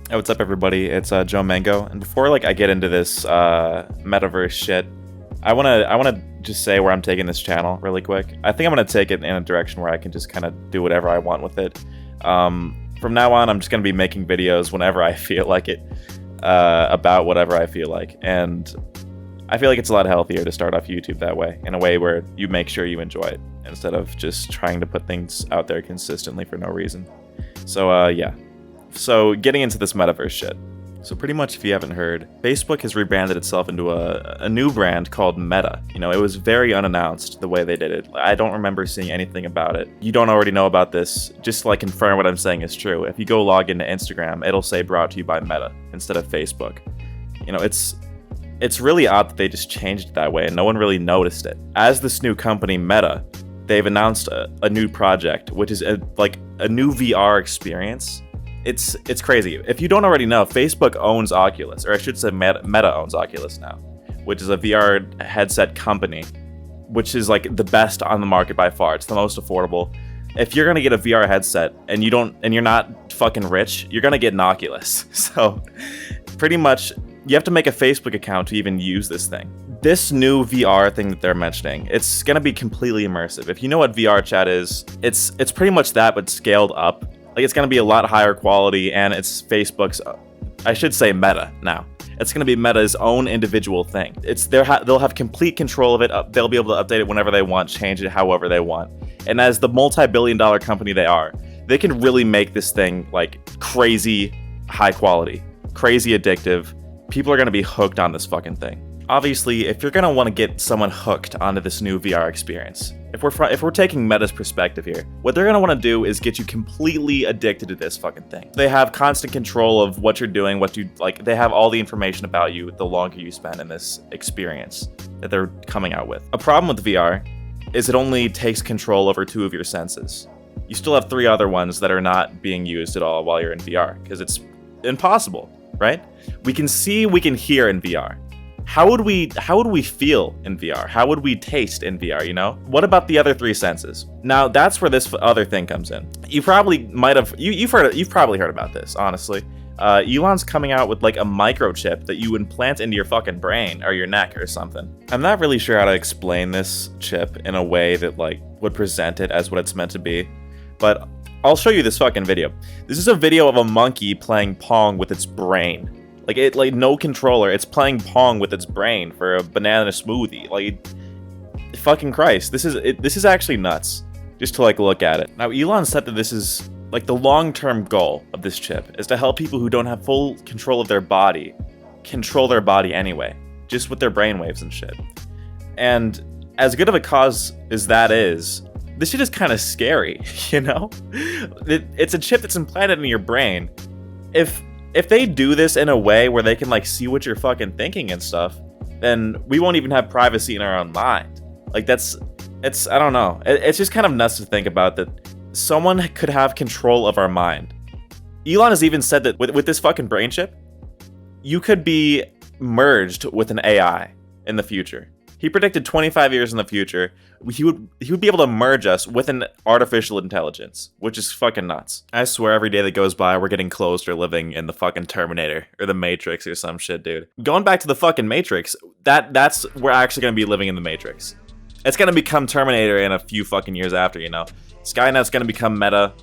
Hey, what's up, everybody? It's Joe Mango, and before I get into this metaverse shit, I wanna just say where I'm taking this channel really quick. I think I'm gonna take it in a direction where I can just kind of do whatever I want with it. From now on, I'm just gonna be making videos whenever I feel like it, about whatever I feel like, and I feel like it's a lot healthier to start off YouTube that way, in a way where you make sure you enjoy it instead of just trying to put things out there consistently for no reason. So yeah. So getting into this metaverse shit. So pretty much, if you haven't heard, Facebook has rebranded itself into a new brand called Meta. You know, it was very unannounced the way they did it. I don't remember seeing anything about it. You don't already know about this, just to confirm what I'm saying is true. If you go log into Instagram, it'll say brought to you by Meta instead of Facebook. You know, it's really odd that they just changed it that way and no one really noticed it. As this new company, Meta, they've announced a new project, which is a new VR experience. It's crazy. If you don't already know, Facebook owns Oculus, or I should say Meta owns Oculus now, which is a VR headset company, which is the best on the market by far. It's the most affordable. If you're gonna get a VR headset and you're not fucking rich, you're gonna get an Oculus. So pretty much you have to make a Facebook account to even use this thing. This new VR thing that they're mentioning, it's gonna be completely immersive. If you know what VR chat is, it's pretty much that, but scaled up. It's going to be a lot higher quality, and it's Facebook's, I should say Meta now. It's going to be Meta's own individual thing. They'll have complete control of it. They'll be able to update it whenever they want, change it however they want. And as the multi-billion-dollar company they are, they can really make this thing crazy high quality, crazy addictive. People are going to be hooked on this fucking thing. Obviously, if you're going to want to get someone hooked onto this new VR experience, if we're taking Meta's perspective here, what they're going to want to do is get you completely addicted to this fucking thing. They have constant control of what you're doing, what you like. They have all the information about you the longer you spend in this experience that they're coming out with. A problem with VR is it only takes control over 2 of your senses. You still have 3 other ones that are not being used at all while you're in VR, because it's impossible, right? We can see, we can hear in VR. How would we feel in VR? How would we taste in VR, you know? What about the other 3 senses? Now, that's where this other thing comes in. You probably might have, you've probably heard about this, honestly. Elon's coming out with a microchip that you implant into your fucking brain or your neck or something. I'm not really sure how to explain this chip in a way that would present it as what it's meant to be, but I'll show you this fucking video. This is a video of a monkey playing Pong with its brain. No controller. It's playing Pong with its brain for a banana smoothie. Fucking Christ. This is actually nuts. Just to look at it. Now, Elon said that this is the long-term goal of this chip is to help people who don't have full control of their body control their body anyway, just with their brainwaves and shit. And as good of a cause as that is, this shit is kind of scary, you know? It's a chip that's implanted in your brain. If they do this in a way where they can see what you're fucking thinking and stuff, then we won't even have privacy in our own mind. I don't know. It's just kind of nuts to think about that someone could have control of our mind. Elon has even said that with this fucking brain chip, you could be merged with an AI in the future. He predicted 25 years in the future, he would be able to merge us with an artificial intelligence, which is fucking nuts. I swear every day that goes by, we're getting close to living in the fucking Terminator or the Matrix or some shit, dude. Going back to the fucking Matrix, we're actually gonna be living in the Matrix. It's gonna become Terminator in a few fucking years after, you know. Skynet's gonna become Meta.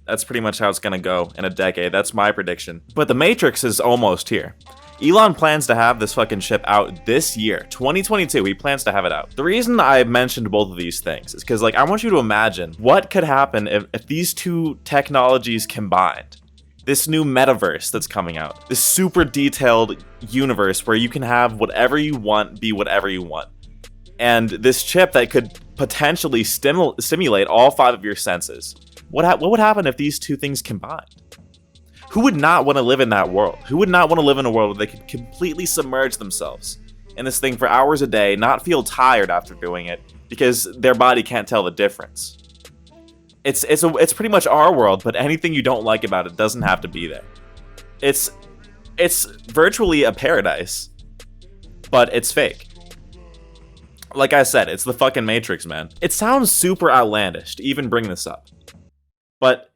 That's pretty much how it's gonna go in a decade. That's my prediction. But the Matrix is almost here. Elon plans to have this fucking chip out this year, 2022. He plans to have it out. The reason I mentioned both of these things is because I want you to imagine what could happen if these 2 technologies combined. This new metaverse that's coming out. This super detailed universe where you can have whatever you want, be whatever you want. And this chip that could potentially stimulate all 5 of your senses. What would happen if these 2 things combined? Who would not want to live in that world? Who would not want to live in a world where they could completely submerge themselves in this thing for hours a day, not feel tired after doing it because their body can't tell the difference? It's pretty much our world, but anything you don't like about it doesn't have to be there. It's virtually a paradise, but it's fake. Like I said, it's the fucking Matrix, man. It sounds super outlandish to even bring this up, but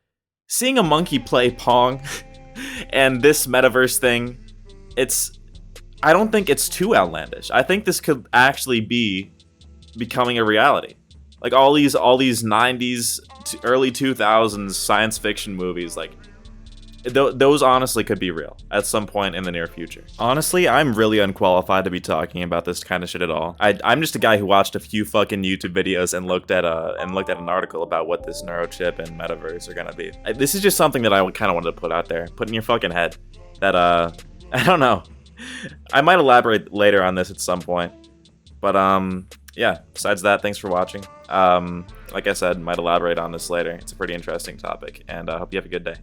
seeing a monkey play Pong And this metaverse thing, I don't think it's too outlandish. I think this could actually be becoming a reality. Like all these 90s to early 2000s science fiction movies, like those honestly could be real at some point in the near future. Honestly, I'm really unqualified to be talking about this kind of shit at all. I'm just a guy who watched a few fucking YouTube videos and looked at an article about what this neurochip and metaverse are gonna be. This is just something that I kind of wanted to put out there, put in your fucking head. That I don't know. I might elaborate later on this at some point, but yeah. Besides that, thanks for watching. Like I said, might elaborate on this later. It's a pretty interesting topic, and I hope you have a good day.